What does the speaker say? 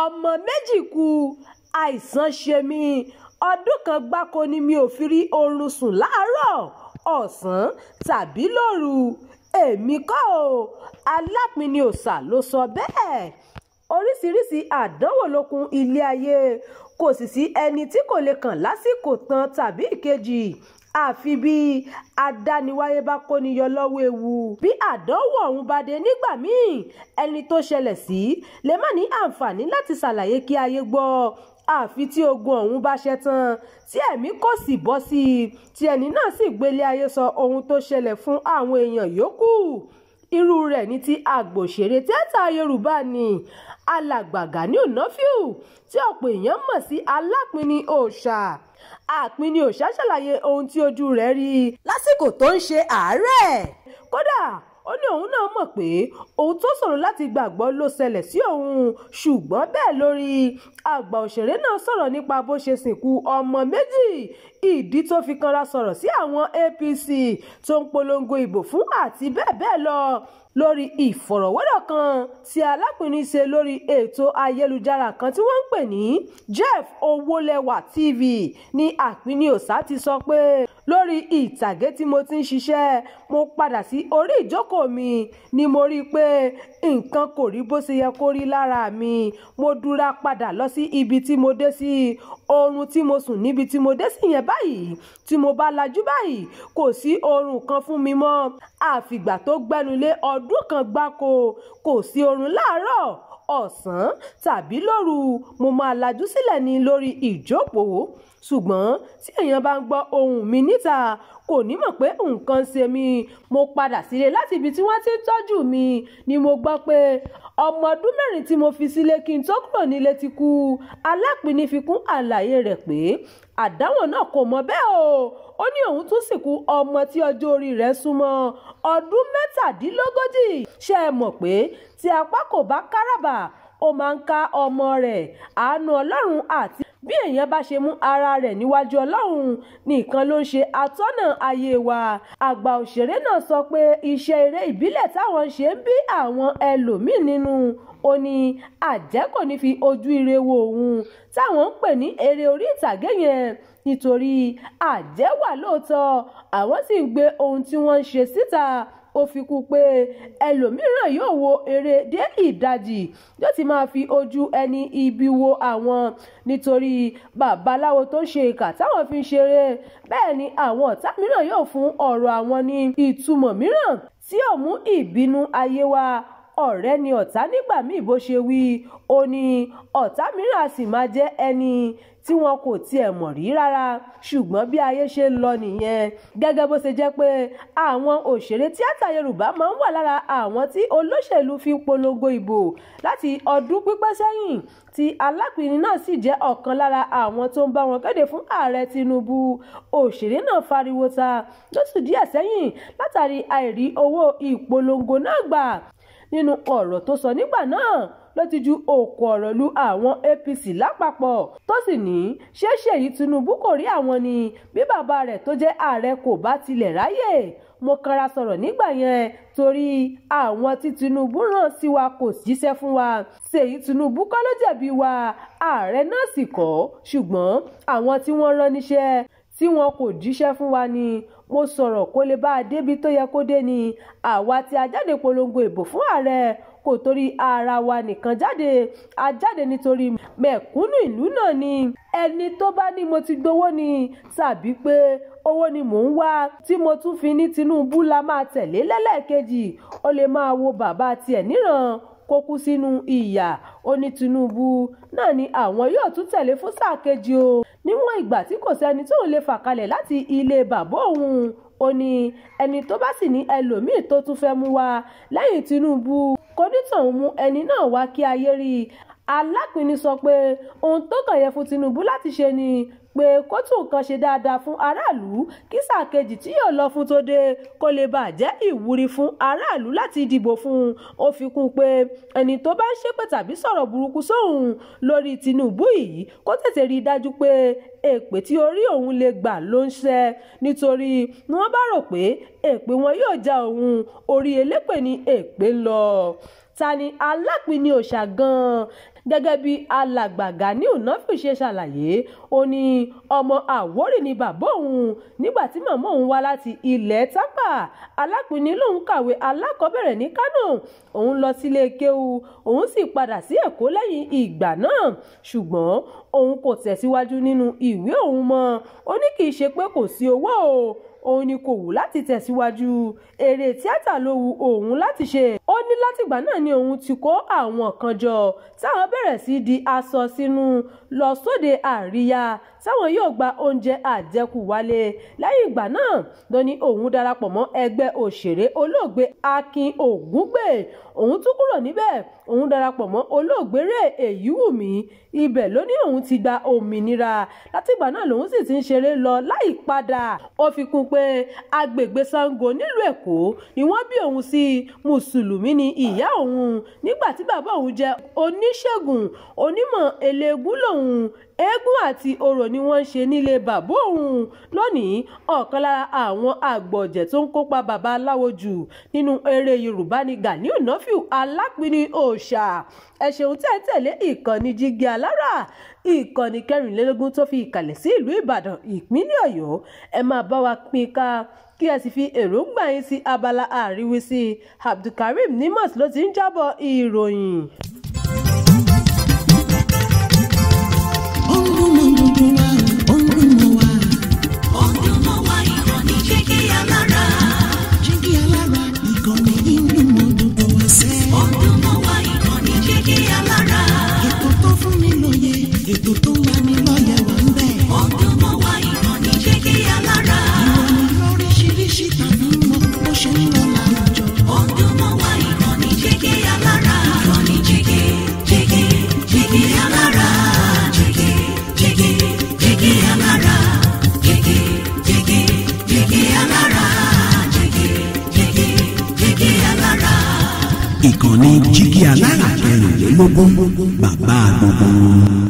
ọmọ méjì kú àìsàn ṣe mí ọdún kan gbáko ni mi ò fi rí oorun sùn láàárọ̀ ọ̀sán tàbí lóru èmi kọ́ o Alápinni Òòṣà ló sọ bẹ́ẹ̀. Oríṣiríṣi àdánwò ló kún ilé ayé kò sì sí ẹni tí kò lè kàn lásìkò kan tàbí ìkejì àfi bí adániwáyé bá kóni yọ lọ́wọ́ ewu. Bí àdánwò ọ̀hún bá dé nígbà míì ẹni tó ṣẹlẹ̀ sí lè má ní àǹfààní láti ṣàlàyé kí ayé gbọ́ àfi tí ogun ọ̀hún bá ṣẹ́ tán tí ẹ̀mí kò sì bọ́ sí i tí ẹni náà sì gbélé ayé sọ ohun tó ṣẹlẹ̀ fún àwọn èèyàn yòókù. Irú rẹ̀ ní ti àgbòṣèré tíátà Yorùbá ni Alàgbà Ganiu Nafiu tí ọ̀pọ̀ èèyàn mọ̀ sí Alápinni Òòṣà. Àpinni Òòṣà ṣàlàyé ohun tí ojú rẹ̀ rí lásìkò tó ń ṣe àárẹ̀. Kódà ó ní òun náà mọ̀ pé ohun tó ṣòro láti gbàgbọ́ ló ṣẹlẹ̀ sí òun ṣùgbọ́n bẹ́ẹ̀ lórí. Àgbà òṣèré náà sọ̀rọ̀ nípa bó ṣe sìnkú ọmọ méjì ìdí tó fi kanra sọ̀rọ̀ sí àwọn APC tó ń polongo ìbò fún àti bẹ́ẹ̀ bẹ́ẹ̀ lọ lórí ìfọ̀rọ̀wérọ̀ kan tí Alápinni ṣe lórí ètò ayélujára kan tí wọ́n ń pè ní Jeff Owólẹ́wà TV ní Àpinni Òòṣà ti sọ pé lórí ìtàgé tí mo ti ń ṣiṣẹ́ mo padà sí orí ìjókòó mi ni mo rí i pé nǹkan kò rí bó ṣe yẹ kó rí lára mi mo dúra padà lọ sí ibi tí mo dé sí oorun tí mo sùn níbi tí mo dé sí yẹn báyìí tí mo bá lajú báyìí kò sí oorun kan fún mi mọ́ àfìgbà tó gbẹnulé ọdún kan gbáko kò sí oorun láàárọ̀ ọ̀sán tàbí lóru mo máa lajú sílẹ̀ ní lórí ìjókòó ṣùgbọ́n tí èèyàn bá ń gbọ́ ohùn mi níta kò ní mọ̀ pé nǹkan ń ṣe mí mo padà sílé láti ibi tí wọ́n ti ń tọ́jú mi ni mo gbọ́ pé ọmọ ọdún 4 tí mo fi sílé kí n tó kúrò nílé ti kú. Alápinni fi kún àlàyé rẹ̀ pé àdáwọ̀ náà kò mọ bẹ́ẹ̀ o ó ní òun tún sìnkú ọmọ tí ọjọ́ orí rẹ̀ súnmọ́ ọdún 37 ṣé ẹ mọ̀ pé tí apá kò bá káràbà ó máa ń ká ọmọ rẹ̀ àánú Ọlọ́run àti bí èèyàn bá ṣe mú ara rẹ̀ níwájú Ọlọ́run nìkan ló ń ṣe atọ́nà ayé wa. Àgbà òṣèré náà sọ pé iṣẹ́ eré ìbílẹ̀ táwọn ṣe ń bí àwọn ẹlòmíín nínú ó ní àjẹ́ kò ní fi ojú ire wo òun táwọn ń pè ní eré orí ìtàgé yẹn nítorí àjẹ́ wà lóòótọ́ àwọn sì ń gbé ohun tí wọ́n ń ṣe síta. Ó fi kún pé ẹlòmíràn yóò wo eré dé ìdajì yóò ti máa fi ojú ẹni ibi wo àwọn nítorí babaláwo tó ń ṣe ìkà táwọn fi ń ṣeré. Bẹ́ẹ̀ ni àwọn ọ̀tá mìíràn yóò fún ọ̀rọ̀ àwọn ní ìtumọ̀ mìíràn tí yóò mú ìbínú ayé wá. Ọ̀rẹ́ ni ọ̀tá nígbà míì bó ṣe wí ó ní ọ̀tá mìíràn sì máa jẹ́ ẹni tí wọn kò tiẹ̀ mọ̀ rí rárá ṣùgbọ́n bí ayé ṣe ń lọ nìyẹn. Gẹ́gẹ́ bó ṣe jẹ́ pé àwọn òṣèré tíátà Yorùbá máa ń wà lára àwọn tí olóṣèlú fi ń polongo ìbò láti ọdún pípẹ́ sẹ́yìn tí Alápinni náà sì jẹ́ ọ̀kan lára àwọn tó ń bá wọn kéde fún ààrẹ Tinubu. Òṣèré náà fariwo ta lóṣù díẹ̀ sẹ́yìn látàrí àìrí owó ìpolongo náà gbà. Nínú ọ̀rọ̀ tó sọ nígbà náà ló ti ju òkò ọ̀rọ̀ lu àwọn APC lápapọ̀ tó sì ní ṣé Ṣèyí Tinubu kò rí àwọn ni bí bàbá rẹ̀ tó jẹ́ ààrẹ kò bá tilẹ̀ ráyè. Mo kanra sọ̀rọ̀ nígbà yẹn torí àwọn tí Tinubu rán sí wa kò jíṣẹ́ fún wa. Ṣèyí Tinubu kọ́ ló jẹ̀bi wa ààrẹ náà sì kọ́ ṣùgbọ́n àwọn tí wọ́n rán níṣẹ́ tí wọn kò jíṣẹ́ fún wa ni. Mo sọ̀rọ̀ kó lè bá a débi tó yẹ kó dé ni àwa tí a jáde polongo ìbò fún ààrẹ kò torí ara wa nìkan jáde a jáde nítorí mẹ̀kúnnù ìlú náà ni. Ẹni tó bá ní mo ti gbowó ni tàbí pé owó ni mò ń wá tí mo tún fi ní Tinubu la máa tẹ̀lé lẹ́lẹ́kejì ó lè máa wo bàbá tiẹ̀ níran kó kú sínú ìyà. Ó ní Tinubu náà ni àwọn yóò tún tẹ̀lé fún sáà kejì o níwọ̀n ìgbà tí kò sẹ́ni tóun lè fà kalẹ̀ láti ilé bàbá òun. Ó ní ẹni tó bá sì ní ẹlòmíì tó tún fẹ́ mú wá lẹ́yìn Tinubu kò ní tòun mú ẹni náà wá kí ayé rí. Alápinni sọ pé ohun tó kàn yẹ fún Tinubu láti ṣe ni pé kó tún nǹkan ṣe dáadáa fún aráàlú kí sáà kejì tí yóò lọ fún tó dé kó lè bàa jẹ́ ìwúrí fún aráàlú láti dìbò fún un. Ó fi kún pé ẹni tó bá ń ṣépè tàbí sọ̀rọ̀ burúkú sóhun lórí Tinubu yìí kó tètè rí i dájú pé èpè tí orí òun lè gbà ló ń ṣẹ nítorí ni wọ́n bá rò pé èpè wọn yóò já òun orí elépè ni èpè ń lọ. Ta ni Alápinni Òòṣà gan-an? gẹ́gẹ́ bí alàgbà Ganiu Nafiu ṣe ṣàlàyé ó ní ọmọ Àwórì ni bàbá òun nígbà tí màmá òun wá láti ilẹ̀ Tápà. Alápinni lòun kàwé alákọ̀ọ́bẹ̀rẹ̀ ní Kánò, òun lọ sílé kéwu, òun sì padà sí Èkó lẹ́yìn ìgbà náà, ṣùgbọ́n òun kò tẹ̀síwájú nínú ìwé òun mọ́. Ó ní kì í ṣe pé kò sí owó o, òun ni kò wù láti tẹ̀síwájú, eré tíátà ló wù òun láti ṣe. Ó ní látìgbà náà ni òun ti kó àwọn kan jọ táwọn bẹ̀rẹ̀ sí di aṣọ sínú lọ sóde àríyá táwọn yóò gba oúnjẹ àjẹkù wálé. Lẹ́yìn ìgbà náà ló ní òun darapọ̀ mọ́ ẹgbẹ́ òṣèré olóògbé Akin Ògúngbè. Òun tún kúrò níbẹ̀, òun darapọ̀ mọ́ olóògbé Ray Èyíwùmí. Ibẹ̀ ló ní òun ti gba òmìnira. Látìgbà náà lòun sì ti ń ṣeré lọ láì padà. Ó fi kún pé agbègbè Ṣàngó nílùú Èkó ni wọ́n bí òun sí. Mùsùlùmí ni ìyá òun nígbà tí bàbá òun jẹ́ oníṣègùn onímọ̀ eléégún lòun. Eégún àti orò ni wọ́n ń ṣe nílé bàbá òun. Lónìí ọ̀kan lára àwọn àgbọ̀jẹ̀ tó ń kópa bàbá aláwo jù nínú eré Yorùbá ni Ganiu Nafiu Alápinni Òòṣà. Ẹ ṣeun tẹ́ tẹ̀lé ìkànnì Jígí Alára, ìkànnì 24 tó fi ìkàlẹ̀ sí ìlú Ìbàdàn, ìpínlẹ̀ Ọ̀yọ́. Ẹ máa bá wa pín ká kí ẹ sì fi èròǹgbà yín sí abala àríwísí. Abdulkareem Nimas ló ti ń jábọ̀ ìròyìn. Ìkànnì Jígí Alára 24, bàbá gbogbo.